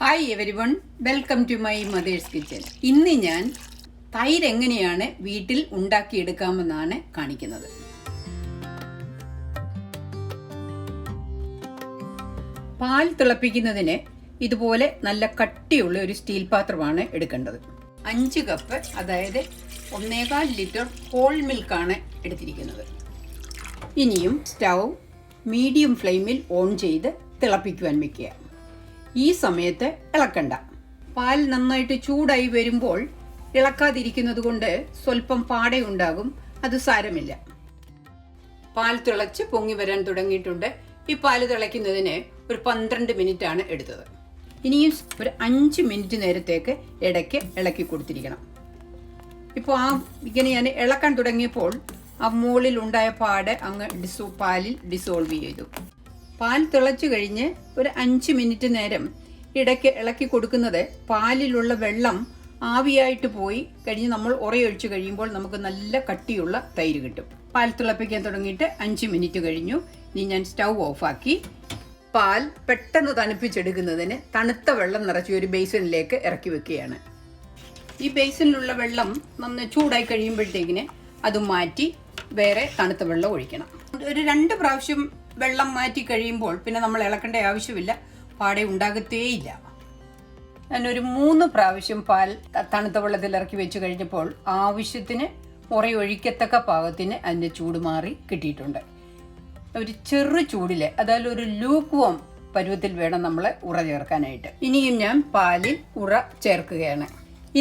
Hi everyone, welcome to my mother's kitchen. ഇന്ന് ഞാൻ തൈര് എങ്ങനെയാണ് വീട്ടിൽ ഉണ്ടാക്കിയെടുക്കാമെന്നാണ് കാണിക്കുന്നത്. പാൽ തിളപ്പിക്കുന്നതിന് ഇതുപോലെ നല്ല കട്ടിയുള്ള ഒരു സ്റ്റീൽ പാത്രമാണ് എടുക്കേണ്ടത്. 5 കപ്പ്, അതായത് 1.25 ലിറ്റർ ഹോൾ മിൽക്കാണ് എടുത്തിരിക്കുന്നത്. ഇനിയും സ്റ്റൗ മീഡിയം ഫ്ലെയിമിൽ ഓൺ ചെയ്ത് തിളപ്പിക്കുവാൻ വയ്ക്കുക. ഈ സമയത്ത് ഇളക്കണ്ട. പാൽ നന്നായിട്ട് ചൂടായി വരുമ്പോൾ ഇളക്കാതിരിക്കുന്നത് കൊണ്ട് സ്വല്പം പാടയുണ്ടാകും. അത് സാരമില്ല. പാൽ തിളച്ച് പൊങ്ങി വരാൻ തുടങ്ങിയിട്ടുണ്ട്. ഈ പാല് തിളയ്ക്കുന്നതിന് ഒരു 12 മിനിറ്റ് ആണ് എടുത്തത്. ഇനിയും ഒരു 5 മിനിറ്റ് നേരത്തേക്ക് ഇടയ്ക്ക് ഇളക്കി കൊടുത്തിരിക്കണം. ഇപ്പോൾ ഇങ്ങനെ ഞാൻ ഇളക്കാൻ തുടങ്ങിയപ്പോൾ ആ മുകളിൽ ഉണ്ടായ പാട് അങ്ങ് പാലിൽ ഡിസോൾവ് ചെയ്തു. പാൽ തിളച്ചു കഴിഞ്ഞ് ഒരു 5 മിനിറ്റ് നേരം ഇടയ്ക്ക് ഇളക്കി കൊടുക്കുന്നത് പാലിലുള്ള വെള്ളം ആവിയായിട്ട് പോയി കഴിഞ്ഞ് നമ്മൾ ഉറയൊഴിച്ച് കഴിയുമ്പോൾ നമുക്ക് നല്ല കട്ടിയുള്ള തൈര് കിട്ടും. പാൽ തിളപ്പിക്കാൻ തുടങ്ങിയിട്ട് 5 മിനിറ്റ് കഴിഞ്ഞു. ഇനി ഞാൻ സ്റ്റൗ ഓഫാക്കി പാൽ പെട്ടെന്ന് തണുപ്പിച്ചെടുക്കുന്നതിന് തണുത്ത വെള്ളം നിറച്ച് ഒരു ബേസിനിലേക്ക് ഇറക്കി വെക്കുകയാണ്. ഈ ബേസിനിലുള്ള വെള്ളം നന്ന് ചൂടായി കഴിയുമ്പോഴത്തേക്കിന് അത് മാറ്റി വേറെ തണുത്ത വെള്ളം ഒഴിക്കണം. ഒരു 2 പ്രാവശ്യം വെള്ളം മാറ്റി കഴിയുമ്പോൾ പിന്നെ നമ്മൾ ഇളക്കേണ്ട ആവശ്യമില്ല, പാടെ ഉണ്ടാകത്തേയില്ല. ഞാനൊരു 3 പ്രാവശ്യം പാൽ തണുത്ത വെള്ളത്തിൽ ഇറക്കി വെച്ച് കഴിഞ്ഞപ്പോൾ ആവശ്യത്തിന് ഉറയൊഴിക്കത്തക്ക പാകത്തിന് അതിൻ്റെ ചൂട് മാറി കിട്ടിയിട്ടുണ്ട്. ഒരു ചെറു ചൂടിൽ, അതായത് ഒരു ലൂക്ക് വോം പരുവത്തിൽ വേണം നമ്മൾ ഉറ ചേർക്കാനായിട്ട്. ഇനിയും ഞാൻ പാലിൽ ഉറ ചേർക്കുകയാണ്.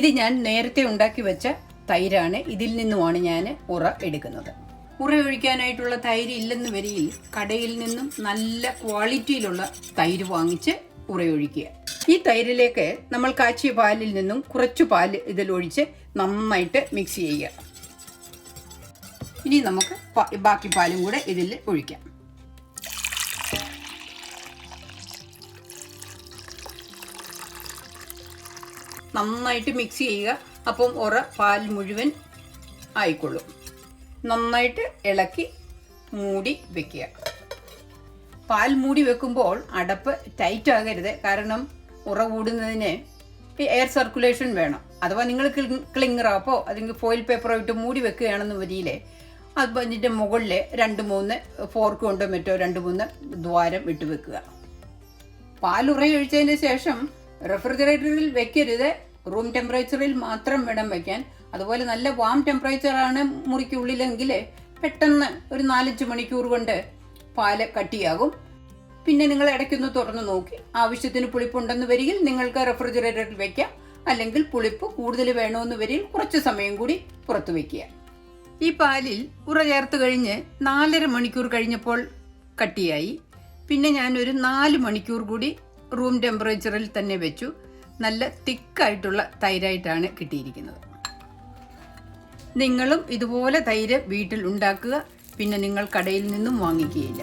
ഇത് ഞാൻ നേരത്തെ ഉണ്ടാക്കി വെച്ച തൈരാണ്. ഇതിൽ നിന്നുമാണ് ഞാൻ ഉറ എടുക്കുന്നത്. ഉറ ഒഴിക്കാനായിട്ടുള്ള തൈര് ഇല്ലെന്ന് വരിയിൽ കടയിൽ നിന്നും നല്ല ക്വാളിറ്റിയിലുള്ള തൈര് വാങ്ങിച്ച് ഉറയൊഴിക്കുക. ഈ തൈരിലേക്ക് നമ്മൾ കാച്ചിയ പാലിൽ നിന്നും കുറച്ചു പാൽ ഇതിലൊഴിച്ച് നന്നായിട്ട് മിക്സ് ചെയ്യുക. ഇനി നമുക്ക് ബാക്കി പാലും കൂടെ ഇതിൽ ഒഴിക്കാം. നന്നായിട്ട് മിക്സ് ചെയ്യുക. അപ്പം ഉറ പാൽ മുഴുവൻ ആയിക്കൊള്ളും. നന്നായിട്ട് ഇളക്കി മൂടി വെക്കുക. പാൽ മൂടി വെക്കുമ്പോൾ അടപ്പ് ടൈറ്റ് ആകരുത്. കാരണം ഉറ കൂടുന്നതിന് എയർ സർക്കുലേഷൻ വേണം. അഥവാ നിങ്ങൾ ക്ലിങ്ങറാപ്പോ അല്ലെങ്കിൽ ഫോയിൽ പേപ്പറോ ഇട്ട് മൂടി വെക്കുകയാണെന്ന് വരിയില്ലേ, അത് അതിൻ്റെ മുകളിൽ 2-3 ഫോർക്ക് കൊണ്ടോ മറ്റോ 2-3 ദ്വാരം ഇട്ട് വെക്കുക. പാൽ ഉറയൊഴിച്ചതിന് ശേഷം റെഫ്രിജറേറ്ററിൽ വെക്കരുത്. റൂം ടെമ്പറേച്ചറിൽ മാത്രം വേണം വയ്ക്കാൻ. അതുപോലെ നല്ല വാം ടെമ്പറേച്ചറാണ് മുറിക്കുള്ളിലെങ്കിൽ പെട്ടെന്ന് ഒരു 4-5 മണിക്കൂർ കൊണ്ട് പാല് കട്ടിയാകും. പിന്നെ നിങ്ങൾ ഇടയ്ക്കൊന്ന് തുറന്നു നോക്കി ആവശ്യത്തിന് പുളിപ്പുണ്ടെന്ന് വരികിൽ നിങ്ങൾക്ക് റെഫ്രിജറേറ്ററിൽ വെക്കാം. അല്ലെങ്കിൽ പുളിപ്പ് കൂടുതൽ വേണമെന്ന് വരികിൽ കുറച്ച് സമയം കൂടി പുറത്തു വെക്കുക. ഈ പാലിൽ ഉറ ചേർത്ത് കഴിഞ്ഞ് 4.5 മണിക്കൂർ കഴിഞ്ഞപ്പോൾ കട്ടിയായി. പിന്നെ ഞാനൊരു 4 മണിക്കൂർ കൂടി റൂം ടെമ്പറേച്ചറിൽ തന്നെ വെച്ചു. നല്ല തിക്കായിട്ടുള്ള തൈരായിട്ടാണ് കിട്ടിയിരിക്കുന്നത്. നിങ്ങളും ഇതുപോലെ തൈര് വീട്ടിൽ ഉണ്ടാക്കുക. പിന്നെ നിങ്ങൾ കടയിൽ നിന്നും വാങ്ങിക്കുകയില്ല.